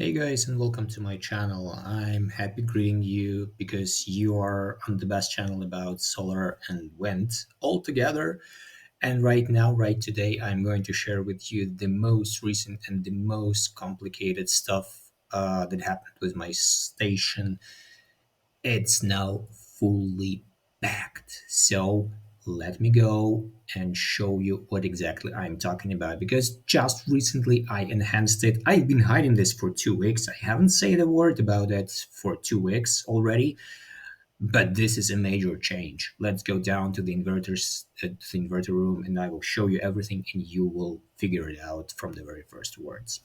Hey guys, and welcome to my channel. I'm happy greeting you because you are on the best channel about solar and wind all together. And right now, right today, I'm going to share with you the most recent and the most complicated stuff that happened with my station. It's now fully packed. So let me go and show you what exactly I'm talking about because just recently I enhanced it. I've been hiding this for 2 weeks. I haven't said a word about it for 2 weeks already, but this is a major change. Let's go down to the inverter room, and I will show you everything, and you will figure it out from the very first words.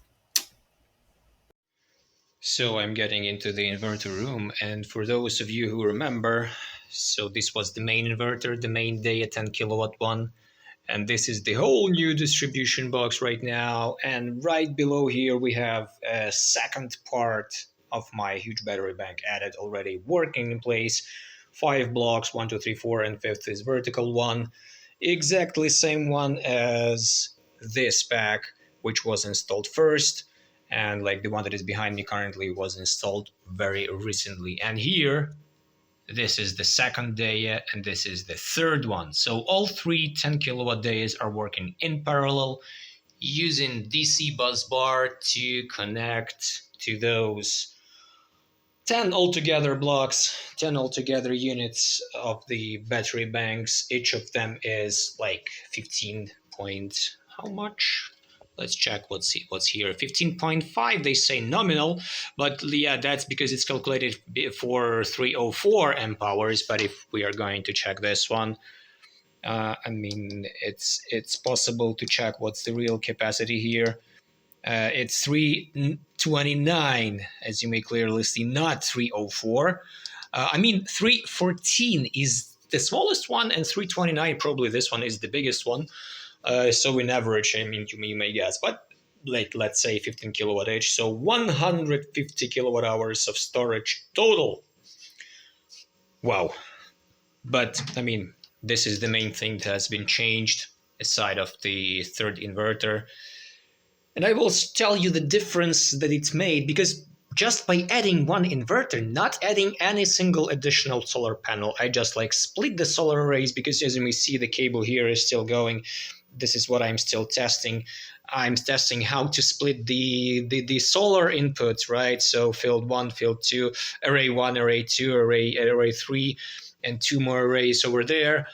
So I'm getting into the inverter room, and for those of you who remember, so this was the main inverter, the main Deye 10 kilowatt one, and this is the whole new distribution box right now. And right below here we have a second part of my huge battery bank added already working in place. 5 blocks, 1, 2, 3, 4, and fifth is vertical one, exactly same one as this pack, which was installed first, and like the one that is behind me currently was installed very recently. And here, this is the second Deye and this is the third one. So all three 10 kilowatt Deyes are working in parallel using DC bus bar to connect to those 10 altogether blocks, 10 altogether units of the battery banks. Each of them is like 15 point, how much? Let's check what's here. 15.5, they say nominal, but yeah, that's because it's calculated for 304 amp hours. But if we are going to check this one, I mean, it's possible to check what's the real capacity here. It's 329, as you may clearly see, not 304. I mean, 314 is the smallest one, and 329, probably this one, is the biggest one. So in average, I mean, you may guess, but like let's say 15 kilowatt each, so 150 kilowatt hours of storage total. Wow. But I mean, this is the main thing that has been changed aside of the third inverter. And I will tell you the difference that it's made, because just by adding one inverter, not adding any single additional solar panel, I just like split the solar arrays, because as you may see, the cable here is still going. This is what I'm still testing. I'm testing how to split the solar input, right? So field 1, field 2, array 1, array 2, array 3, and 2 more arrays over there.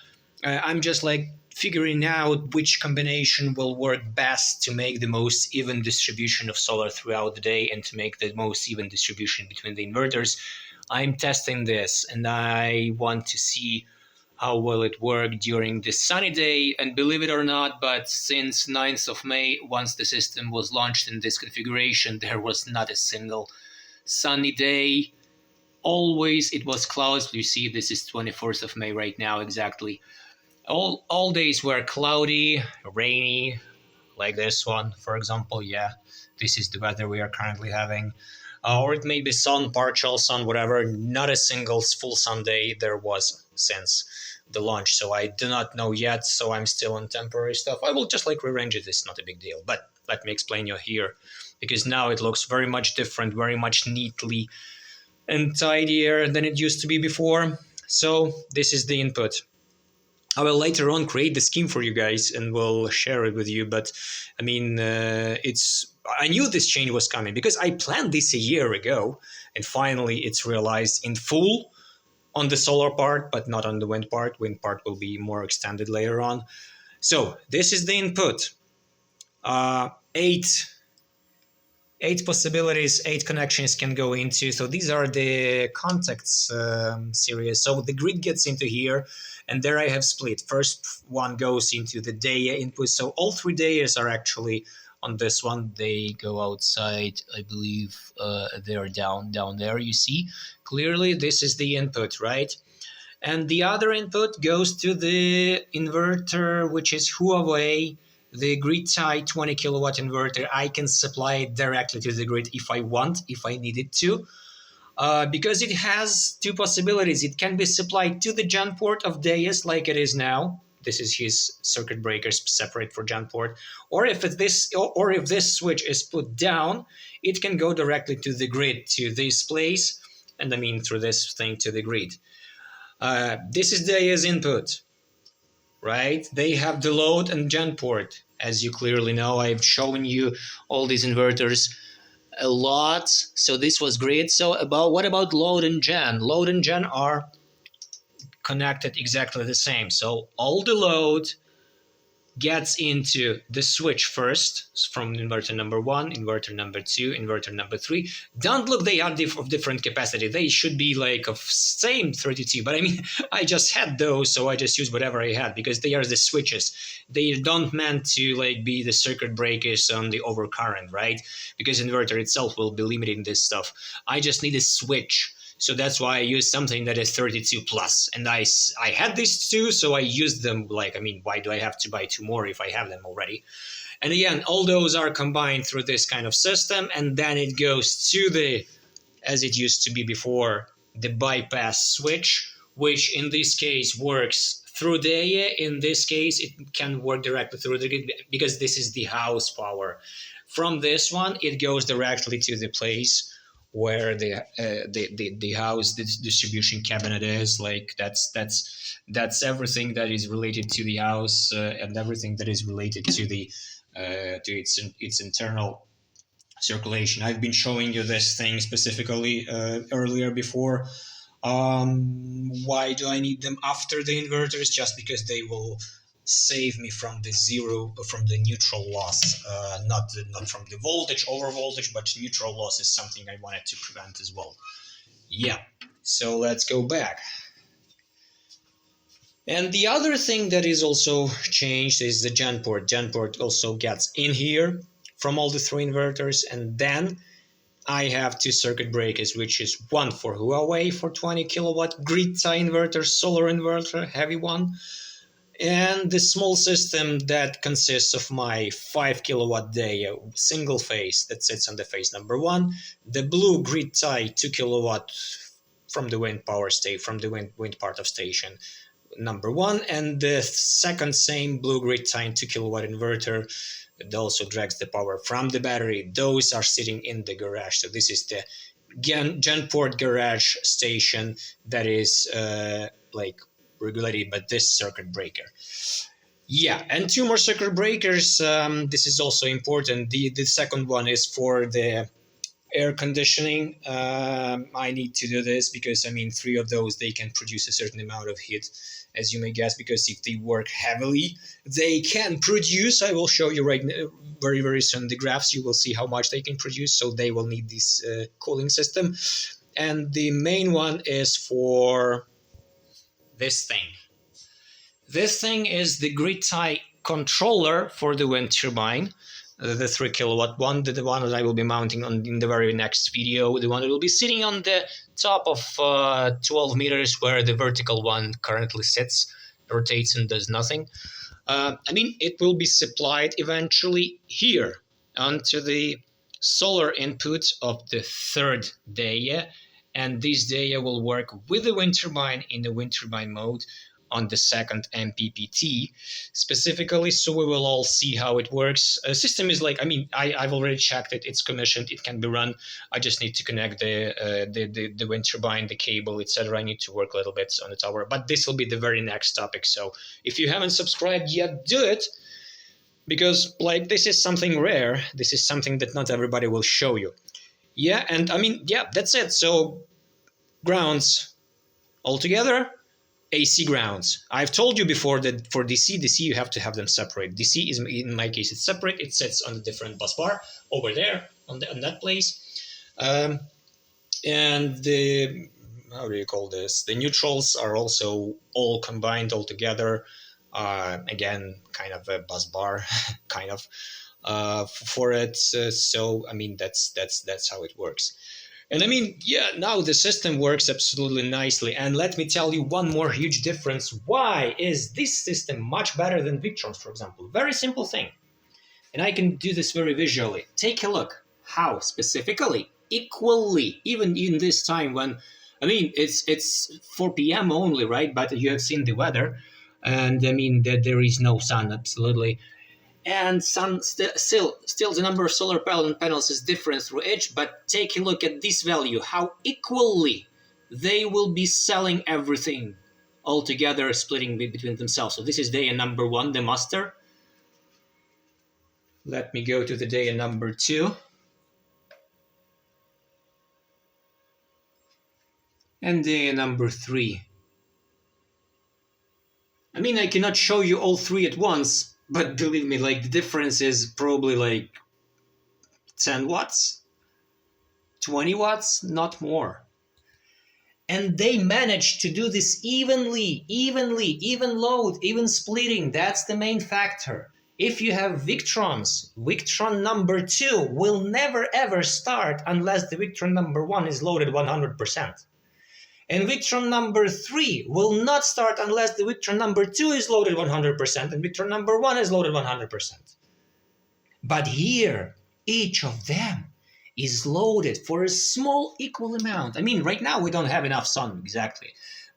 I'm just like figuring out which combination will work best to make the most even distribution of solar throughout the day and to make the most even distribution between the inverters. I'm testing this, and I want to see how will it work during this sunny day. And believe it or not, but since 9th of May, once the system was launched in this configuration, there was not a single sunny day. Always it was clouds. You see, this is 24th of May right now exactly. All days were cloudy, rainy, like this one, for example. Yeah, this is the weather we are currently having. Or it may be sun, partial sun, whatever. Not a single full sun day there was since the launch. So I do not know yet. So I'm still on temporary stuff. I will just like rearrange it. It's not a big deal. But let me explain you here, because now it looks very much different, very much neatly and tidier than it used to be before. So this is the input. I will later on create the scheme for you guys and we'll share it with you. But I mean, I knew this change was coming because I planned this a year ago, and finally it's realized in full on the solar part, but not on the wind part. Wind part will be more extended later on. So this is the input. Eight possibilities, 8 connections can go into. So these are the contacts series. So the grid gets into here, and there I have split. First one goes into the Deye input. So all 3 Deyes are actually on this one. They go outside, I believe. They're down there, you see. Clearly, this is the input, right? And the other input goes to the inverter, which is Huawei, the grid tie 20 kilowatt inverter. I can supply it directly to the grid if I want, if I needed to, because it has 2 possibilities. It can be supplied to the gen port of Deyes like it is now, This is his circuit breakers separate for Gen port. Or if this switch is put down, it can go directly to the grid, to this place, and I mean through this thing to the grid. This is Deye's input, right? They have the load and Gen port. As you clearly know, I've shown you all these inverters a lot. So this was great. So what about load and Gen? Load and Gen are connected exactly the same. So all the load gets into the switch first from inverter number 1, inverter number 2, inverter number 3. Don't look, they are of different capacity. They should be like of same 32, but I mean, I just had those, so I just used whatever I had because they are the switches. They don't meant to like be the circuit breakers on the overcurrent, right? Because inverter itself will be limiting this stuff. I just need a switch. So that's why I use something that is 32 plus. And I had these two, so I used them. Like, I mean, why do I have to buy 2 more if I have them already? And again, all those are combined through this kind of system. And then it goes to the, as it used to be before, the bypass switch, which in this case works through Deye. In this case, it can work directly through the grid because this is the house power. From this one, it goes directly to the place where the house, the distribution cabinet is. Like that's everything that is related to the house and everything that is related to the to its internal circulation. I've been showing you this thing specifically earlier before. Why do I need them after the inverters? Just because they will save me from the neutral loss, not from the voltage, over voltage, but neutral loss is something I wanted to prevent as well. Yeah, so let's go back. And the other thing that is also changed is the Gen port. Gen port also gets in here from all the 3 inverters, and then I have 2 circuit breakers, which is one for Huawei for 20 kilowatt grid tie inverter, solar inverter, heavy one, and the small system that consists of my 5 kilowatt Deye single phase that sits on the phase number 1, the blue grid tie 2 kilowatt from the wind power station, from the wind part of station number 1, and the second same blue grid tie 2 kilowatt inverter that also drags the power from the battery. Those are sitting in the garage. So this is the Gen port garage station that is like regulated by this circuit breaker. Yeah, and 2 more circuit breakers. This is also important. The second one is for the air conditioning. I need to do this because, I mean, 3 of those, they can produce a certain amount of heat, as you may guess, because if they work heavily, they can produce, I will show you right now, very, very soon, the graphs, you will see how much they can produce. So they will need this cooling system. And the main one is for this thing. This thing is the grid tie controller for the wind turbine, the 3 kilowatt one, the one that I will be mounting on in the very next video, the one that will be sitting on the top of 12 meters where the vertical one currently sits, rotates and does nothing. I mean, it will be supplied eventually here onto the solar input of the 3rd Deye, and this Deye will work with the wind turbine in the wind turbine mode on the 2nd MPPT specifically, so we will all see how it works. A system is like, I mean, I've already checked it, it's commissioned, it can be run. I just need to connect the wind turbine, the cable, etc. I need to work a little bit on the tower, but this will be the very next topic. So if you haven't subscribed yet, do it, because like this is something rare. This is something that not everybody will show you. Yeah, and I mean, yeah, that's it. So grounds altogether, AC grounds. I've told you before that for DC you have to have them separate. DC is, in my case, it's separate. It sits on a different bus bar over there on that place. And the, how do you call this? The neutrals are also all combined all together. Again, kind of a bus bar, kind of for it. So I mean, that's how it works. And I mean, yeah, now the system works absolutely nicely. And let me tell you one more huge difference. Why is this system much better than Victron's, for example? Very simple thing. And I can do this very visually. Take a look. How specifically, equally, even in this time when, I mean, it's 4 p.m. only, right? But you have seen the weather. and I mean that there is no sun absolutely. And still the number of solar panels is different through each, but take a look at this value, how equally they will be selling everything all together, splitting between themselves. So this is day number one, the master. Let me go to the day number two. And day number three. I mean, I cannot show you all three at once, but believe me, like the difference is probably like 10 watts, 20 watts, not more. And they managed to do this evenly, even load, even splitting. That's the main factor. If you have Victrons, Victron number two will never ever start unless the Victron number one is loaded 100%. And Victron number three will not start unless the Victron number two is loaded 100% and Victron number one is loaded 100%. But here, each of them is loaded for a small equal amount. I mean, right now we don't have enough sun exactly.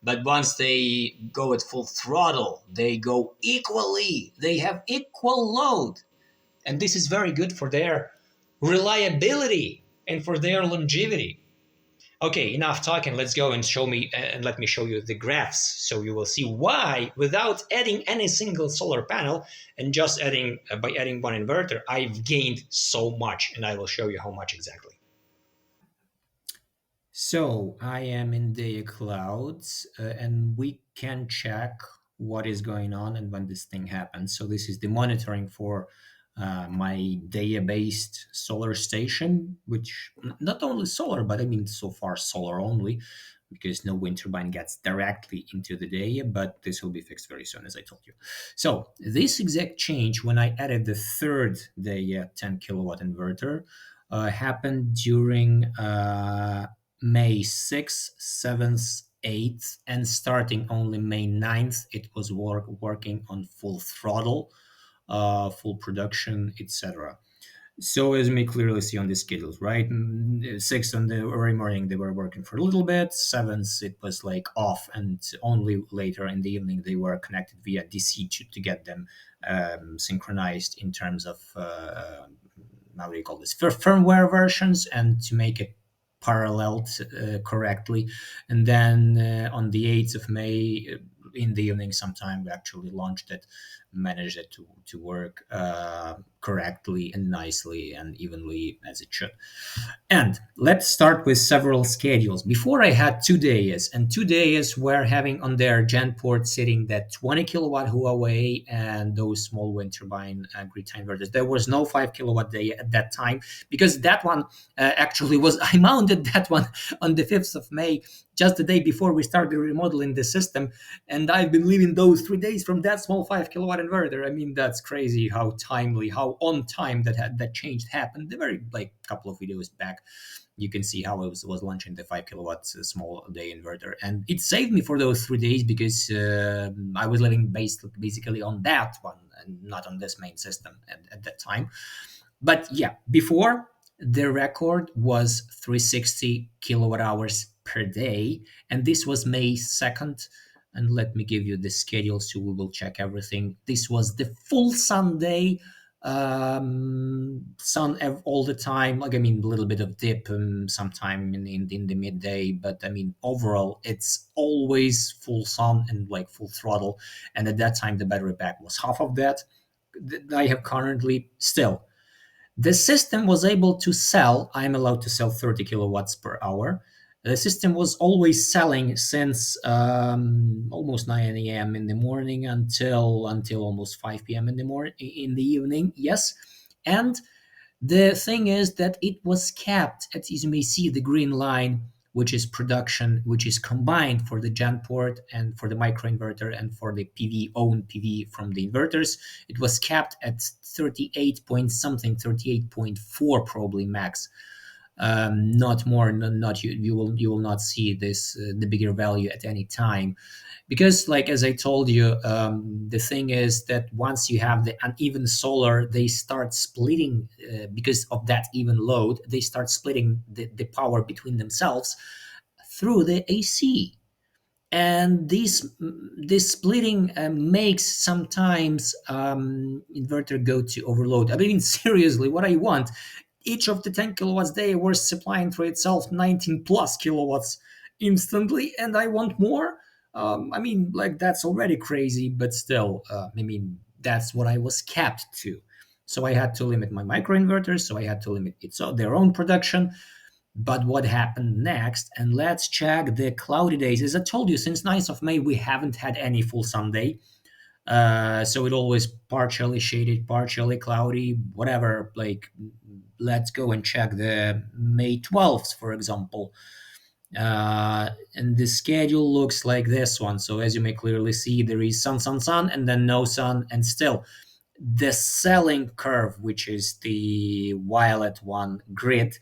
But once they go at full throttle, they go equally. They have equal load. And this is very good for their reliability and for their longevity. Okay, enough talking. Let's go and let me show you the graphs, so you will see why, without adding any single solar panel and just by adding one inverter, I've gained so much, and I will show you how much exactly. So I am in the clouds, and we can check what is going on and when this thing happens. So this is the monitoring for my Deye-based solar station, which not only solar, but I mean so far solar only, because no wind turbine gets directly into the Deye, but this will be fixed very soon, as I told you. So this exact change, when I added the third Deye 10 kilowatt inverter, happened during May 6th, 7th, 8th, and starting only May 9th, it was working on full throttle, full production, etc. So as we clearly see on the schedules, right? 6th on the early morning, they were working for a little bit. 7th, it was like off, and only later in the evening, they were connected via DC to get them synchronized in terms of, how do you call this, firmware versions, and to make it paralleled correctly. And then on the 8th of May, in the evening sometime, we actually launched it, managed it to work correctly and nicely and evenly as it should. And let's start with several schedules. Before I had 2 Deyes, and 2 Deyes were having on their gen port sitting that 20 kilowatt Huawei and those small wind turbine grid tie inverters. There was no 5 kilowatt Deye at that time, because that one actually was, I mounted that one on the 5th of May, just the day before we started remodeling the system. And I've been living those 3 days from that small 5 kilowatt inverter. I mean, that's crazy how timely, how on time that change happened. The very like couple of videos back, you can see how I was launching the 5 kilowatts small Deye inverter, and it saved me for those 3 days, because I was living basically on that one and not on this main system at that time. But yeah, before, the record was 360 kilowatt hours per day, and this was May 2nd. And let me give you the schedule so we will check everything. This was the full Sunday, sun all the time. Like, I mean, a little bit of dip sometime in the midday, but I mean, overall, it's always full sun and like full throttle. And at that time, the battery pack was half of that I have currently still. The system was able to sell, I'm allowed to sell 30 kilowatts per hour. The system was always selling since almost 9 a.m. in the morning until almost 5 p.m. in the evening. Yes, and the thing is that it was capped, as you may see, the green line, which is production, which is combined for the gen port and for the microinverter and for the own PV from the inverters. It was capped at 38 point something, 38.4 probably max. Not more, not you will not see this the bigger value at any time, because like as I told you, the thing is that once you have the uneven solar, they start splitting, because of that even load, they start splitting the power between themselves through the AC. And this splitting makes sometimes inverter go to overload. I mean, seriously, what I want, each of the 10 kilowatts they were supplying for itself 19 plus kilowatts instantly, and I want more. I mean, like, that's already crazy, but still, I mean, that's what I was capped to. So I had to limit my microinverters, so I had to limit their own production. But what happened next? And let's check the cloudy days. As I told you, since 9th of May, we haven't had any full Sunday. So it always partially shaded, partially cloudy, whatever. Like, let's go and check the May 12th, for example. And the schedule looks like this one. So as you may clearly see, there is sun, sun, sun, and then no sun, and still the selling curve, which is the violet one grid,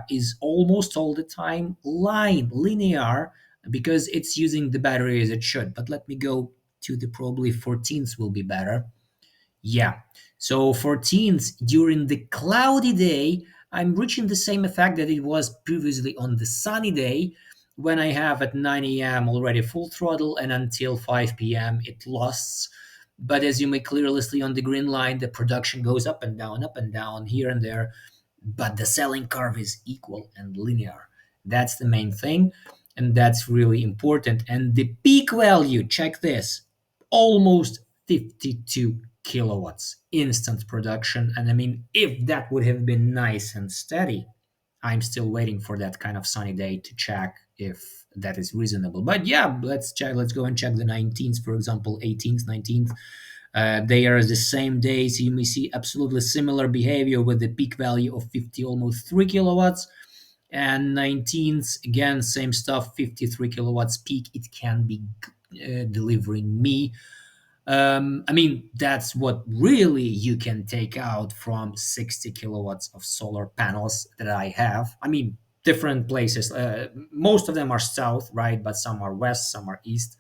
is almost all the time linear, because it's using the battery as it should. But let me go to the, probably 14th will be better. Yeah. So 14th, during the cloudy day, I'm reaching the same effect that it was previously on the sunny day, when I have at 9 a.m. already full throttle, and until 5 p.m. it lasts. But as you may clearly see on the green line, the production goes up and down, here and there, but the selling curve is equal and linear. That's the main thing, and that's really important. And the peak value, check this, almost 52 kilowatts instant production. And I mean, if that would have been nice and steady, I'm still waiting for that kind of sunny day to check if that is reasonable. But yeah, let's check. Let's go and check the 19th, for example, 18th, 19th. They are the same days. You may see absolutely similar behavior with the peak value of 50, almost 3 kilowatts. And 19th, again, same stuff, 53 kilowatts peak. It can be delivering me. I mean, that's what really you can take out from 60 kilowatts of solar panels that I have. I mean, different places. Most of them are south, right? But some are west, some are east,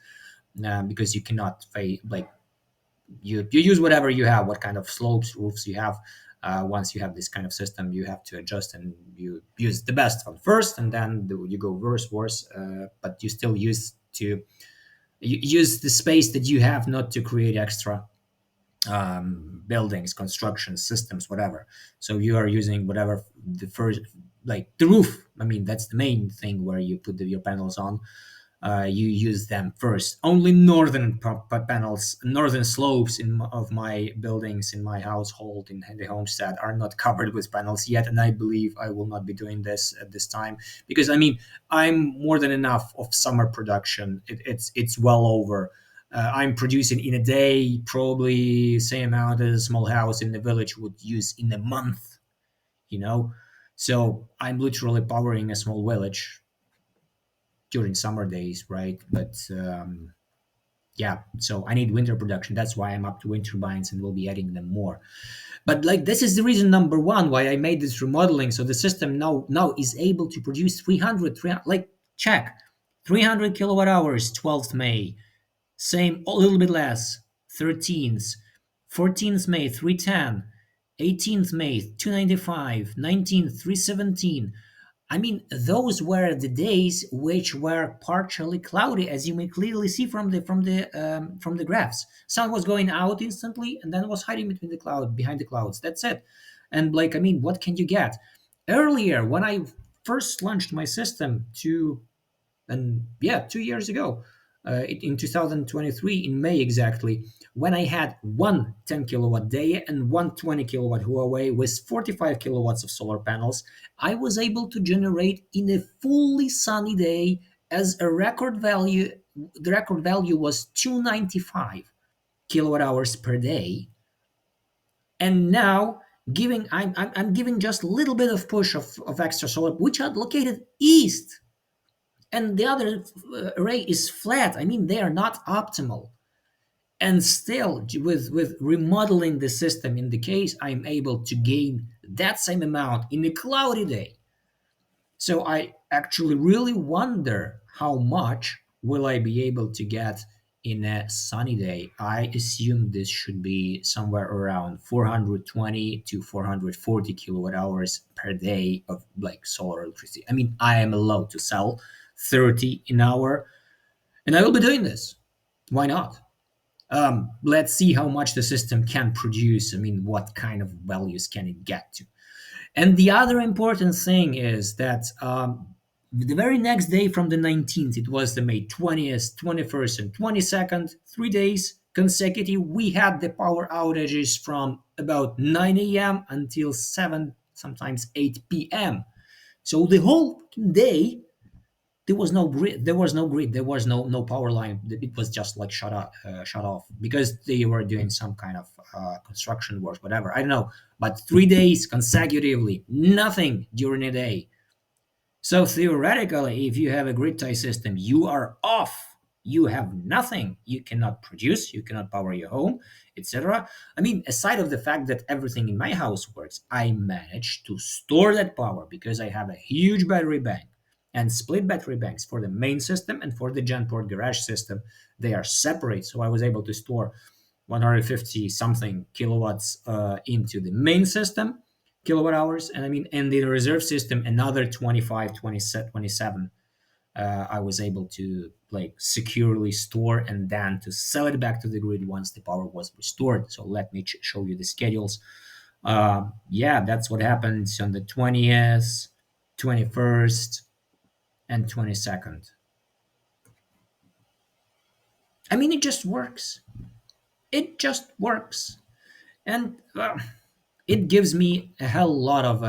because you cannot like, you use whatever you have, what kind of slopes, roofs you have. Once you have this kind of system, you have to adjust, and you use the best one first, and then you go worse, but you still use the space that you have, not to create extra buildings, construction systems, whatever. So you are using whatever the first, like the roof. I mean, that's the main thing where you put your panels on. You use them first. Only northern panels, northern slopes of my buildings in my household in the homestead are not covered with panels yet, and I believe I will not be doing this at this time, because I mean, I'm more than enough of summer production. It's well over. I'm producing in a day probably same amount as a small house in the village would use in a month. You know, so I'm literally powering a small village during summer days, right? But yeah, so I need winter production. That's why I'm up to wind turbines, and we'll be adding them more. But like, this is the reason number one why I made this remodeling. So the system now is able to produce 300, like, check, 300 kilowatt hours, 12th May. Same, a little bit less, 13th, 14th May, 310, 18th May, 295, 19th, 317. I mean, those were the days which were partially cloudy, as you may clearly see from the graphs. Sun was going out instantly, and then was hiding between the cloud, behind the clouds. That's it. And like, I mean, what can you get? Earlier, when I first launched my system, and yeah, 2 years ago, in 2023, in May exactly, when I had one 10 kilowatt Deye and one 20 kilowatt Huawei with 45 kilowatts of solar panels, I was able to generate in a fully sunny day as a record value. The record value was 295 kilowatt hours per day. And now, I'm giving just a little bit of push of extra solar, which are located east, and the other array is flat. I mean, they are not optimal. And still, with remodeling the system, in the case I'm able to gain that same amount in a cloudy day. So I actually really wonder how much will I be able to get in a sunny day. I assume this should be somewhere around 420 to 440 kilowatt hours per day of like solar electricity. I mean, I am allowed to sell 30 an hour, And I will be doing this. Why not? Let's see how much the system can produce. I mean, what kind of values can it get to? And the other important thing is that the very next day from the 19th, it was the May 20th, 21st, and 22nd, 3 days consecutive, we had the power outages from about 9 a.m. until 7, sometimes 8 p.m. So the whole day, there was no grid. There was no grid. There was no power line. It was just like shut off because they were doing some kind of construction work, whatever. I don't know. But 3 days consecutively, nothing during a day. So theoretically, if you have a grid tie system, you are off. You have nothing. You cannot produce. You cannot power your home, etc. I mean, aside of the fact that everything in my house works, I managed to store that power because I have a huge battery bank and split battery banks for the main system and for the Genport garage system. They are separate, so I was able to store 150 something kilowatts into the main system kilowatt hours, and I mean in the reserve system another 25, 27 I was able to like securely store and then to sell it back to the grid once the power was restored. So let me show you the schedules. Yeah, that's what happens on the 20th, 21st, and 22nd. I mean, it just works. It just works. And it gives me a hell lot of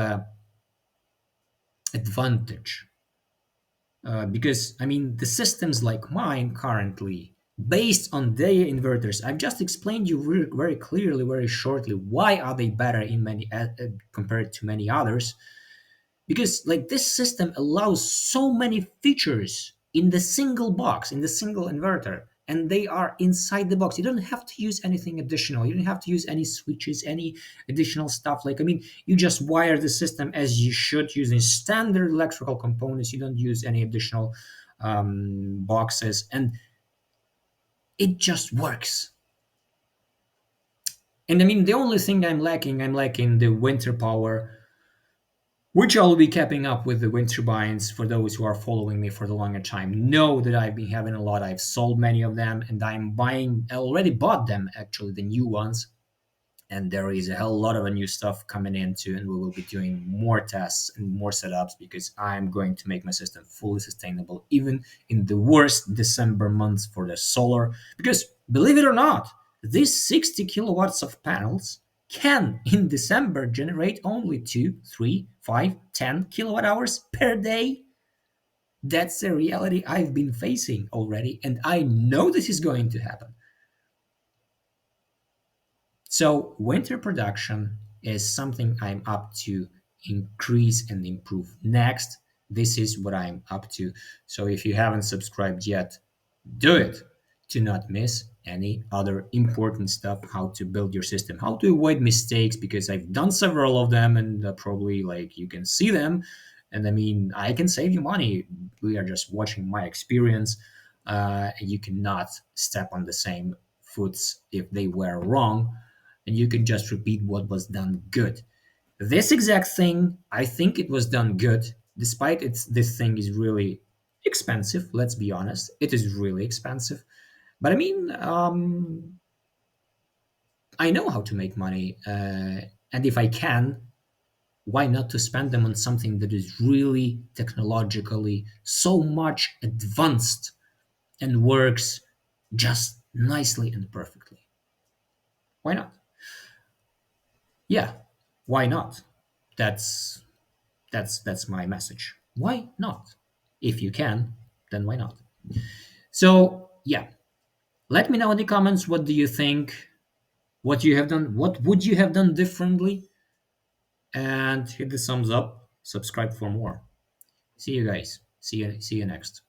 advantage. Because I mean, the systems like mine currently, based on Deye inverters, I've just explained you very clearly, very shortly, why are they better in many compared to many others. Because like this system allows so many features in the single box, in the single inverter, and they are inside the box. You don't have to use anything additional. You don't have to use any switches, any additional stuff. Like I mean, you just wire the system as you should using standard electrical components. You don't use any additional boxes, and it just works. And I mean, the only thing I'm lacking the winter power, which I'll be capping up with the wind turbines. For those who are following me for the longer time, know that I've been having a lot. I've sold many of them, and I'm buying. I already bought them actually, the new ones, and there is a hell lot of new stuff coming into, and we will be doing more tests and more setups because I'm going to make my system fully sustainable, even in the worst December months for the solar. Because believe it or not, these 60 kilowatts of panels can in December generate only 2, 3, 5, 10 kilowatt hours per day. That's the reality I've been facing already, and I know this is going to happen. So winter production is something I'm up to increase and improve. Next, this is what I'm up to. So if you haven't subscribed yet, do it to not miss any other important stuff, how to build your system, how to avoid mistakes, because I've done several of them and probably like you can see them. And I mean, I can save you money. We are just watching my experience. You cannot step on the same foots if they were wrong, and you can just repeat what was done good. This exact thing, I think it was done good, despite it's this thing is really expensive. Let's be honest, it is really expensive. But I mean, I know how to make money, and if I can, why not to spend them on something that is really technologically so much advanced and works just nicely and perfectly? Why not? Yeah, why not? That's that's my message. Why not? If you can, then why not? So yeah, let me know in the comments what do you think, what you have done, what would you have done differently, and hit the thumbs up, subscribe for more. See you guys. See you next.